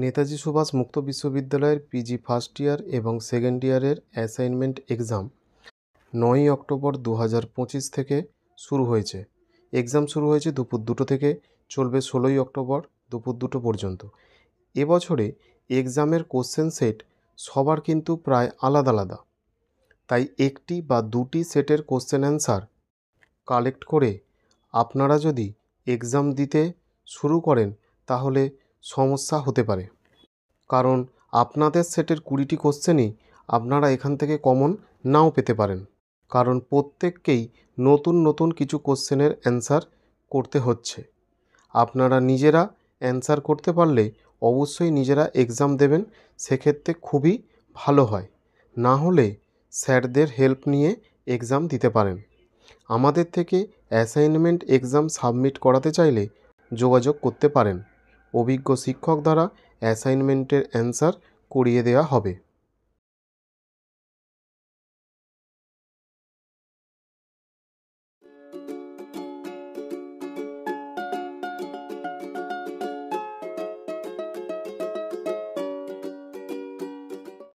নেতাজি সুভাষ মুক্ত বিশ্ববিদ্যালয়ের PG first year এবং সেকেন্ড ইয়ারের অ্যাসাইনমেন্ট এক্সাম 9ই অক্টোবর 2025 থেকে শুরু হয়েছে। এক্সাম শুরু হয়েছে দুপুর 2টো থেকে, চলবে 16ই অক্টোবর দুপুর 2টো পর্যন্ত। এবছরে এক্সামের কোশ্চেন সেট সবার কিন্তু প্রায় আলাদা আলাদা, তাই একটি বা দুটি সেটের কোশ্চেন অ্যান্সার কালেক্ট করে আপনারা যদি এক্সাম দিতে শুরু করেন তাহলে সমস্যা হতে পারে, কারণ আপনাদের সেটের 20টি কোশ্চেনই আপনারা এখান থেকে কমন নাও পেতে পারেন, কারণ প্রত্যেককেই নতুন নতুন কিছু কোশ্চেনের অ্যান্সার করতে হচ্ছে। আপনারা নিজেরা অ্যান্সার করতে পারলে অবশ্যই নিজেরা এক্সাম দেবেন, সেক্ষেত্রে খুবই ভালো হয়। না হলে স্যারদের হেল্প নিয়ে এক্সাম দিতে পারেন। আমাদের থেকে অ্যাসাইনমেন্ট এক্সাম সাবমিট করাতে চাইলে যোগাযোগ করতে পারেন। অভিজ্ঞ শিক্ষক দ্বারা অ্যাসাইনমেন্টের অ্যান্সার করিয়ে দেওয়া হবে।